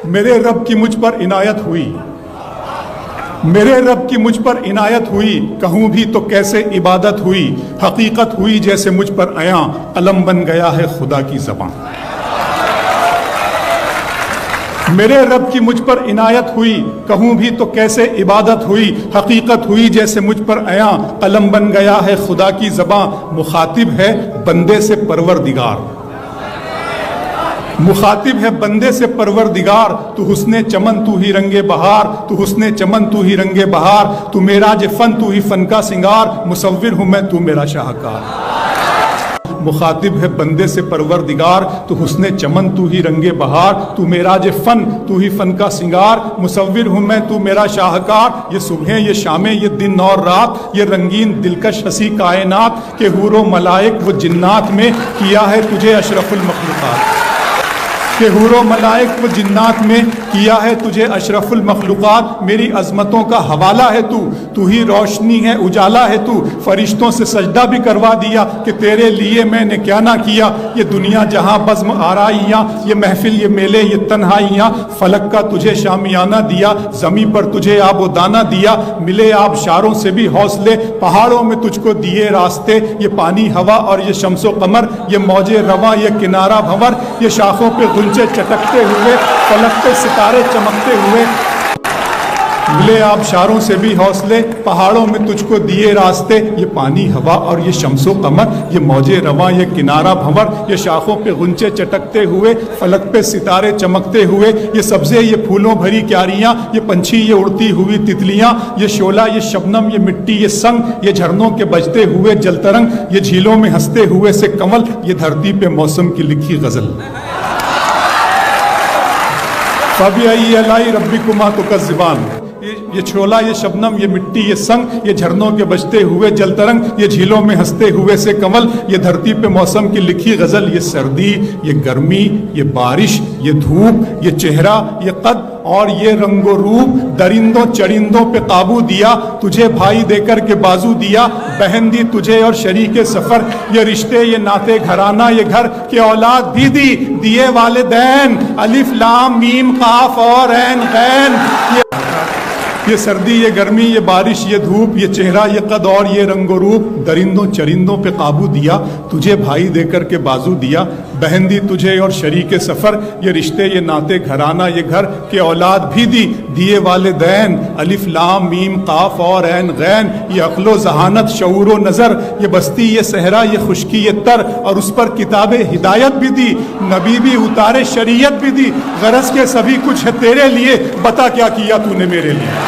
میرے رب کی مجھ پر عنایت ہوئی، میرے رب کی مجھ پر عنایت ہوئی، کہوں بھی تو کیسے عبادت ہوئی، حقیقت ہوئی جیسے مجھ پر عیاں، قلم بن گیا ہے خدا کی زبان۔ میرے رب کی مجھ پر عنایت ہوئی، کہوں بھی تو کیسے عبادت ہوئی، حقیقت ہوئی جیسے مجھ پر عیاں، قلم بن گیا ہے خدا کی زبان۔ مخاطب ہے بندے سے پروردگار، مخاطب ہے بندے سے پروردگار، تو حسن چمن تو ہی رنگ بہار، تو حسن چمن تو ہی رنگ بہار، تو معراج فن تو ہی فن کا سنگار، مصور ہوں میں تو میرا شاہکار۔ مخاطب ہے بندے سے پروردگار، تو حسن چمن تو ہی رنگ بہار، تو معراج فن تو ہی فن کا سنگار، مصور ہوں میں تو میرا شاہکار۔ یہ صبحیں یہ شامیں یہ دن اور رات، یہ رنگین دلکش ہنسی کائنات، کہ حور و ملائک و جنات میں کیا ہے تجھے اشرف المخلوقات، کہ حور و ملائک و جنات میں کیا ہے تجھے اشرف المخلوقات۔ میری عظمتوں کا حوالہ ہے تو ہی روشنی ہے اجالا ہے تو، فرشتوں سے سجدہ بھی کروا دیا کہ تیرے لیے میں نے کیا نہ کیا۔ یہ دنیا جہاں بزم آرائیاں، یہ محفل یہ میلے یہ تنہائیاں، فلک کا تجھے شامیانہ دیا، زمیں پر تجھے آب و دانہ دیا، ملے آبشاروں سے بھی حوصلے، پہاڑوں میں تجھ کو دیے راستے، یہ پانی ہوا اور یہ شمس و قمر، یہ موج رواں یہ کنارہ بھنور، یہ شاخوں پہ غنچے چٹکتے ہوئے، فلک پہ ستارے چمکتے ہوئے، ملے آبشاروں سے بھی حوصلے، پہاڑوں میں تجھ کو دیے راستے، یہ پانی ہوا اور یہ شمس و قمر، یہ موج رواں یہ کنارہ بھنور، یہ شاخوں پہ غنچے چٹکتے ہوئے، فلک پہ ستارے چمکتے ہوئے، یہ سبزے یہ پھولوں بھری کیاریاں، یہ پنچھی یہ اڑتی ہوئی تتلیاں، یہ شعلہ یہ شبنم یہ مٹی یہ سنگ، یہ جھرنوں کے بجتے ہوئے جل ترنگ، یہ جھیلوں میں ہنستے ہوئے سے کمل، یہ دھرتی پہ موسم کی لکھی غزل۔ فَبِأَيِّ آلَاءِ رَبِّكُمَا تُكَذِّبَانِ، یہ چھولا یہ شبنم یہ مٹی یہ سنگ، یہ جھرنوں کے بجتے ہوئے جل ترنگ، یہ جھیلوں میں ہنستے ہوئے سے کمل، یہ دھرتی پہ موسم کی لکھی غزل۔ یہ سردی یہ گرمی یہ بارش یہ دھوپ یہ چہرہ یہ قد اور یہ رنگ و روپ، درندوں چرندوں پہ قابو دیا، تجھے بھائی دے کر کے بازو دیا، بہن دی تجھے اور شریک سفر، یہ رشتے یہ ناتے گھرانہ یہ گھر، کہ اولاد بھی دی دیے والدین، الف لام میم قاف اور عین غین۔ یہ سردی یہ گرمی یہ بارش یہ دھوپ یہ چہرہ یہ قد اور یہ رنگ و روپ، درندوں چرندوں پہ قابو دیا، تجھے بھائی دے کر کے بازو دیا، بہن دی تجھے اور شریک سفر، یہ رشتے یہ ناتے گھرانہ یہ گھر، کہ اولاد بھی دی دیے والدین، الف لام میم قاف اور عین غین۔ یہ عقل و ذہانت شعور و نظر، یہ بستی یہ صحرا یہ خشکی یہ تر، اور اس پر کتاب ہدایت بھی دی، نبی بھی اتارے شریعت بھی دی، غرض کے سبھی کچھ ہے تیرے لیے، بتا کیا کیا تو نے میرے لیے۔